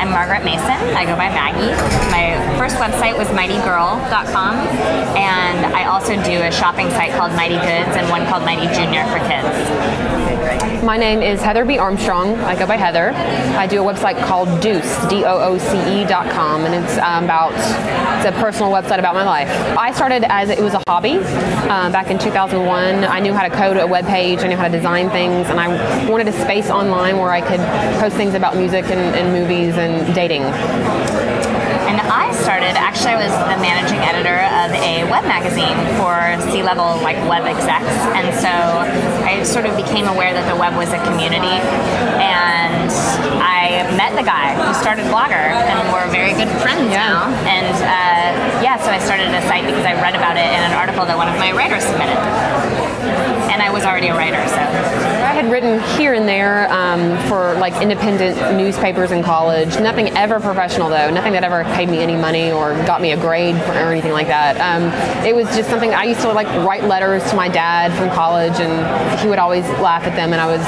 I'm Margaret Mason. I go by Maggie. My first website was Mightygirl.com, and I also do a shopping site called Mighty Goods and one called Mighty Junior for kids. My name is Heather Armstrong. I go by Heather. I do a website called Dooce, DOOCE.com, and it's a personal website about my life. I started as it was a hobby back in 2001. I knew how to code a web page, I knew how to design things, and I wanted a space online where I could post things about music and movies and dating. And I started, actually I was the managing editor of a web magazine for C-level web execs, and so I sort of became aware that the web was a community, and I met the guy who started Blogger, and we're very good friends now, and so I started a site because I read about it in an article that one of my writers submitted. And I was already a writer, so. I had written here and there for independent newspapers in college. Nothing ever professional though. Nothing that ever paid me any money or got me a grade or anything like that. It was just something I used to write letters to my dad from college, and he would always laugh at them, and I was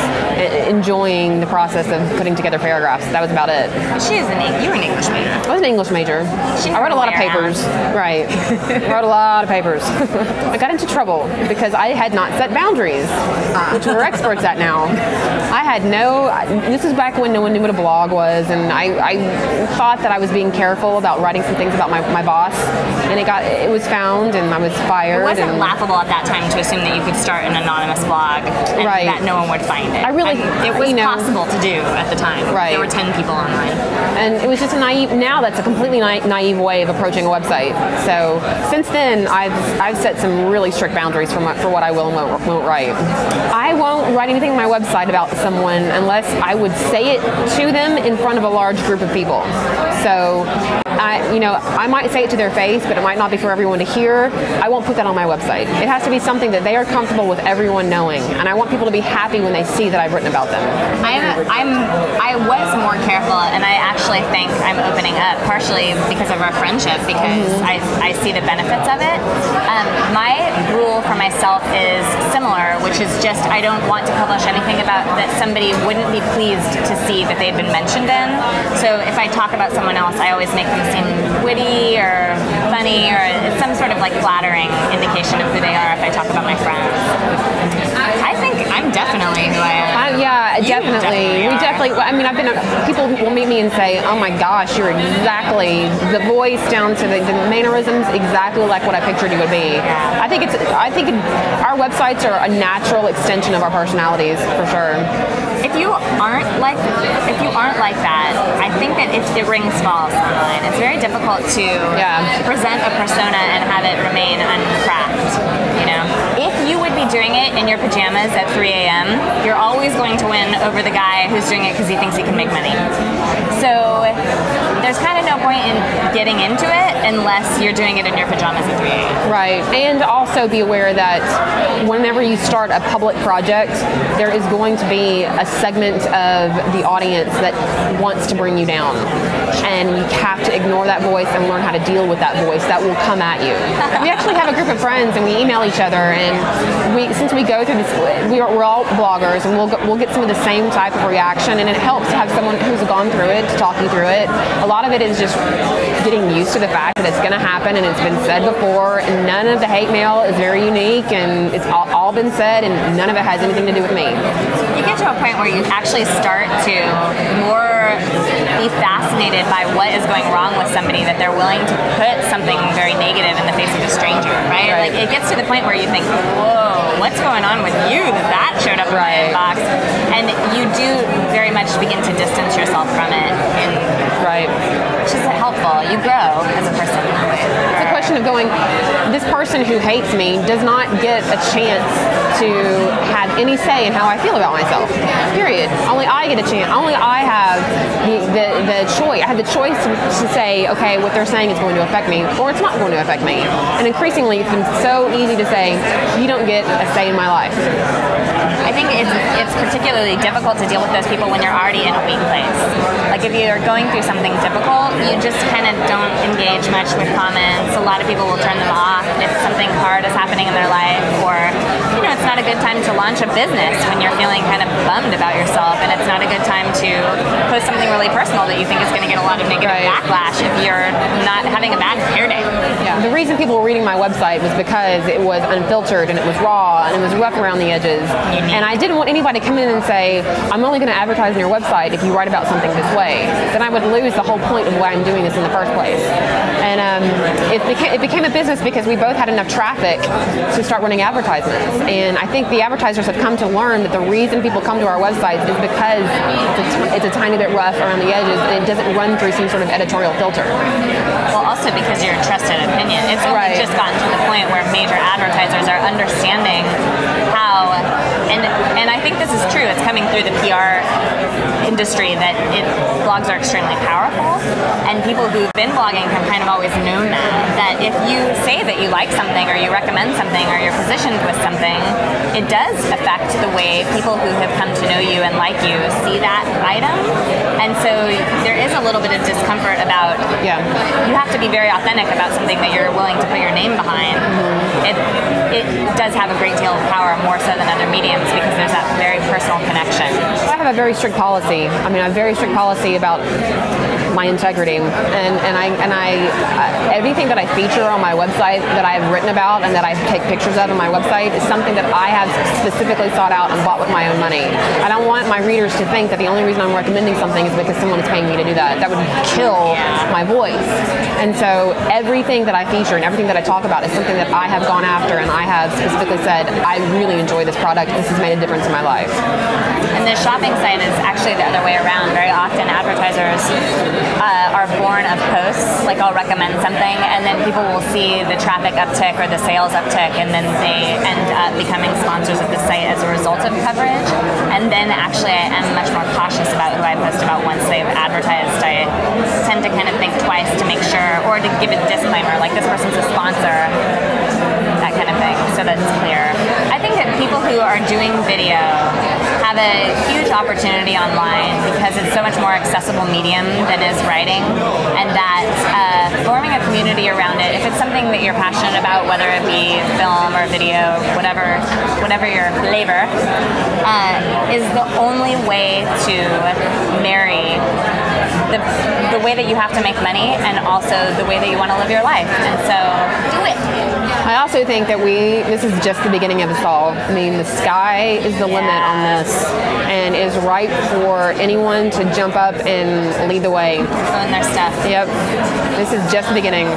enjoying the process of putting together paragraphs. That was about it. You were an English major. I was an English major. I wrote a lot of papers. Right. Wrote a lot of papers. I got into trouble because I had not set boundaries, which we're experts at now. I had this is back when no one knew what a blog was, and I thought that I was being careful about writing some things about my boss, and it was found, and I was fired. It wasn't laughable at that time to assume that you could start an anonymous blog and that no one would find it. It was possible to do at the time. Right. There were 10 people online. And it was just now that's a completely naive way of approaching a website. So since then, I've set some really strict boundaries for what I will and won't write. I won't write anything on my website about someone unless I would say it to them in front of a large group of people. So I might say it to their face, but it might not be for everyone to hear. I won't put that on my website. It has to be something that they are comfortable with everyone knowing, and I want people to be happy when they see that I've written about them. I was more careful, and I actually think I'm opening up partially because of our friendship, because I see the benefits of it. My rule for myself is similar, which is just I don't want to publish anything about that somebody wouldn't be pleased to see that they've been mentioned in. So if I talk about someone else, I always make them seem witty or funny, or some sort of flattering indication of who they are if I talk about my friends. I think I'm definitely who I am. Definitely. People will meet me and say, oh my gosh, you're exactly the voice down to the mannerisms exactly like what I pictured you would be. Yeah. I think our websites are a natural extension of our personalities, for sure. If you aren't like that, I think that it rings false online. It's very difficult to present a persona and have it remain uncracked, If you would be doing it in your pajamas at 3 a.m., you're always going to win over the guy who's doing it because he thinks he can make money. So there's kind of no point in getting into it unless you're doing it in your pajamas at 3 a.m. Right, and also be aware that whenever you start a public project, there is going to be a segment of the audience that wants to bring you down. And you have to ignore that voice and learn how to deal with that voice that will come at you. We actually have a group of friends, and we email each other, and since we go through this, we're all bloggers, and we'll get some of the same type of reaction, and it helps to have someone who's gone through it to talk you through it. A lot of it is just getting used to the fact that it's going to happen, and it's been said before, and none of the hate mail is very unique, and it's all been said, and none of it has anything to do with me. You get to a point where you actually start to more be fascinated by what is going wrong with somebody, that they're willing to put something very negative in the face of a stranger, right? It gets to the point where you think, whoa, what's going on with you that showed up in my inbox? And you do very much begin to distance yourself from it. Which is helpful. You grow as a person that way. It's a question of going, this person who hates me does not get a chance to have any say in how I feel about myself. Period. Only I get a chance. Only I have the choice. I have the choice to say, okay, what they're saying is going to affect me, or it's not going to affect me. And increasingly, it's been so easy to say, you don't get a say in my life. I think it's it's particularly difficult to deal with those people when you're already in a weak place. Like if you're going through something difficult, you just kind of don't engage much with comments. A lot of people will turn them off if something hard is happening in their life, or it's not a good time to launch a business when you're feeling kind of bummed about yourself, and it's not a good time to post something really personal that you think is going to get a lot of negative backlash if you're not having a bad hair day. Yeah. The reason people were reading my website was because it was unfiltered and it was raw and it was rough around the edges. And I didn't want anybody to come in and say, I'm only going to advertise on your website if you write about something this way. Then I would lose the whole point of why I'm doing this in the first place. And it became a business because we both had enough traffic to start running advertisements. And I think the advertisers have come to learn that the reason people come to our websites is because it's a tiny bit rough around the edges and it doesn't run through some sort of editorial filter. Well, also because you're a trusted opinion. It's only just gotten to the point where major advertisers are understanding how, and I think this is true, it's coming through the PR industry that blogs are extremely powerful, and people who've been blogging have kind of always known that if you say that you like something or you recommend something or you're positioned with something, it does affect the way people who have come to know you and like you see that item. And so there is a little bit of discomfort about, you have to be very authentic about something that you're willing to put your name behind. It does have a great deal of power, more so than other mediums, because there's that very personal connection. I have a very strict policy. I mean, I have a very strict policy about my integrity, and everything that I feature on my website that I've written about and that I take pictures of on my website is something that I have specifically sought out and bought with my own money. I don't want my readers to think that the only reason I'm recommending something is because someone is paying me to do that. That would kill my voice. And so everything that I feature and everything that I talk about is something that I have gone after, and I have specifically said, I really enjoy this product. This has made a difference in my life. And the shopping site is actually the other way around. Very often advertisers are born of posts. Like I'll recommend something and then people will see the traffic uptick or the sales uptick, and then they end up becoming sponsors of the site as a result of coverage. And then actually I am much more cautious about who I post about once they've advertised. I tend to kind of think twice to make sure, or to give a disclaimer, like this person's a sponsor, that kind of thing, so that it's clear. I think that people who are doing video have a huge opportunity online because it's so much more accessible medium than is writing, and that forming a community around it, if it's something that you're passionate about, whether it be film or video, whatever your flavor, is the only way to marry the way that you have to make money and also the way that you want to live your life. And so do it. I also think that this is just the beginning of us all. I mean, the sky is the limit on this, and is ripe for anyone to jump up and lead the way. Own their stuff. Yep. This is just the beginning.